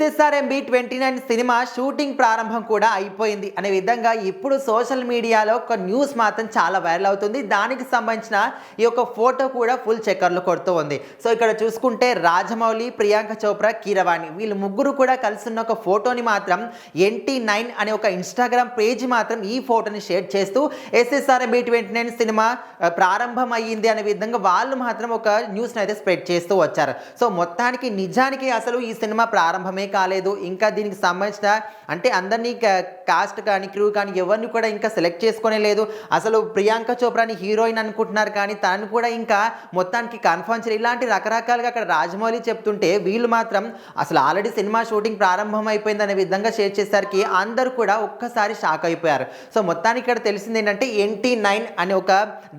ఎస్ఎస్ఆర్ఎంబి 29 cinema shooting ప్రారంభం కూడా అయిపోయింది అనే విధంగా ఇప్పుడు సోషల్ మీడియాలో ఒక న్యూస్ మాత్రం చాలా వైరల్ అవుతుంది. దానికి సంబంధించిన ఈ యొక్క ఫోటో కూడా ఫుల్ చక్కర్లు కొడుతూ ఉంది. సో ఇక్కడ చూసుకుంటే రాజమౌళి, ప్రియాంక చోప్రా, కీరవాణి వీళ్ళు ముగ్గురు కూడా కలిసి ఉన్న ఒక ఫోటోని మాత్రం NT9 అనే ఒక ఇన్స్టాగ్రామ్ పేజ్ మాత్రం ఈ ఫోటోని షేర్ చేస్తూ ఎస్ఎస్ఆర్ఎంబి 29 సినిమా ప్రారంభం అయ్యింది అనే విధంగా వాళ్ళు మాత్రం ఒక న్యూస్ని అయితే స్ప్రెడ్ చేస్తూ వచ్చారు. సో మొత్తానికి నిజానికి అసలు ఈ సినిమా ప్రారంభమే కాలేదు. ఇంకా దీనికి సంబంధించిన అంటే అందరినీ కాస్ట్ కానీ క్రూ కానీ ఎవరిని కూడా ఇంకా సెలెక్ట్ చేసుకునే లేదు. అసలు ప్రియాంక చోప్రాని హీరోయిన్ అనుకుంటున్నారు కానీ తను కూడా ఇంకా మొత్తానికి కన్ఫర్మ్ చేయలేదు. ఇలాంటి రకరకాలుగా అక్కడ రాజమౌళి చెప్తుంటే వీళ్ళు మాత్రం అసలు ఆల్రెడీ సినిమా షూటింగ్ ప్రారంభం అయిపోయింది అనే విధంగా షేర్ చేసేసరికి అందరూ కూడా ఒక్కసారి షాక్ అయిపోయారు. సో మొత్తానికి ఇక్కడ తెలిసింది ఏంటంటే NT9 అనే ఒక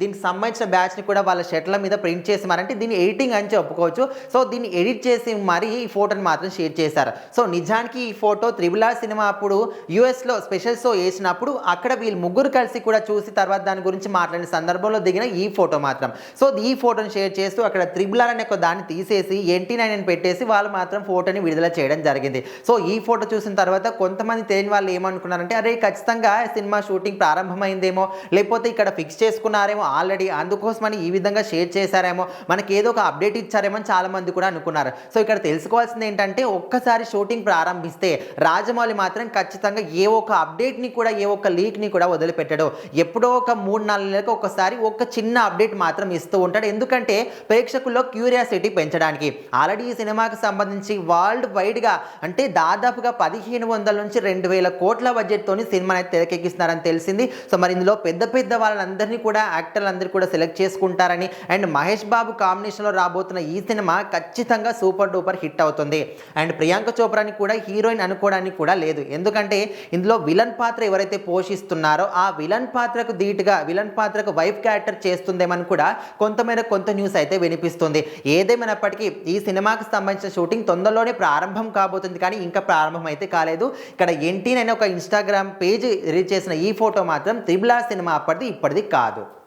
దీనికి సంబంధించిన బ్యాచ్ని కూడా వాళ్ళ షర్ట్ల మీద ప్రింట్ చేసి మరంటే దీన్ని ఎడిటింగ్ అని చెప్పుకోవచ్చు. సో దీన్ని ఎడిట్ చేసి మరీ ఈ ఫోటోని మాత్రం షేర్ చేశారు. సో నిజానికి ఈ ఫోటో RRR సినిమా అప్పుడు యూఎస్లో స్పెషల్ షో వేసినప్పుడు అక్కడ వీళ్ళు ముగ్గురు కలిసి కూడా చూసి తర్వాత దాని గురించి మాట్లాడిన సందర్భంలో దిగిన ఈ ఫోటో మాత్రం. సో ఈ ఫోటోని షేర్ చేస్తూ అక్కడ RRR అనే ఒక దాన్ని తీసేసి NT9 అని పెట్టేసి వాళ్ళు మాత్రం ఫోటోని విడుదల చేయడం జరిగింది. సో ఈ ఫోటో చూసిన తర్వాత కొంతమంది తెలియని వాళ్ళు ఏమనుకున్నారంటే అరే ఖచ్చితంగా సినిమా షూటింగ్ ప్రారంభమైందేమో, లేకపోతే ఇక్కడ ఫిక్స్ చేసుకున్నారేమో ఆల్రెడీ, అందుకోసమని ఈ విధంగా షేర్ చేశారేమో, మనకి ఏదో ఒక అప్డేట్ ఇచ్చారేమో అని చాలా మంది కూడా అనుకున్నారు. సో ఇక్కడ తెలుసుకోవాల్సింది ఏంటంటే ఒక్కసారి షూటింగ్ ప్రారంభిస్తే రాజమౌళి మాత్రం ఖచ్చితంగా ఏ ఒక్క అప్డేట్ని కూడా ఏ ఒక్క లీక్ని కూడా వదిలిపెట్టాడు. ఎప్పుడో ఒక 3-4 నెలలకు ఒకసారి ఒక చిన్న అప్డేట్ మాత్రం ఇస్తూ ఉంటాడు. ఎందుకంటే ప్రేక్షకుల్లో క్యూరియాసిటీ పెంచడానికి. ఆల్రెడీ ఈ సినిమాకి సంబంధించి వరల్డ్ వైడ్గా అంటే దాదాపుగా 1500 నుంచి 2000 కోట్ల బడ్జెట్తోని సినిమాని అయితే తెరకెక్కిస్తున్నారని తెలిసింది. సో మరి ఇందులో పెద్ద పెద్ద వాళ్ళందరినీ కూడా యాక్టర్లందరూ కూడా సెలెక్ట్ చేసుకుంటారని అండ్ మహేష్ బాబు కాంబినేషన్లో రాబోతున్న ఈ సినిమా ఖచ్చితంగా సూపర్ డూపర్ హిట్ అవుతుంది. అండ్ ప్రియాంక చోప్రాని కూడా హీరోయిన్ అనుకోవడానికి కూడా లేదు. ఎందుకంటే ఇందులో విలన్ పాత్ర ఎవరైతే పోషిస్తున్నారో ఆ విలన్ పాత్రకు ధీటుగా విలన్ పాత్రకు వైఫ్ క్యారెక్టర్ చేస్తుందేమని కూడా కొంత న్యూస్ అయితే వినిపిస్తుంది. ఏదేమైనప్పటికీ ఈ సినిమాకి సంబంధించిన షూటింగ్ తొందరలోనే ప్రారంభం కాబోతుంది, కానీ ఇంకా ప్రారంభం అయితే కాలేదు. ఇక్కడ NT9 అనే ఒక ఇన్స్టాగ్రామ్ పేజ్ రిలీజ్ చేసిన ఈ ఫోటో మాత్రం RRR సినిమా అప్పటిది ఇప్పటిది కాదు.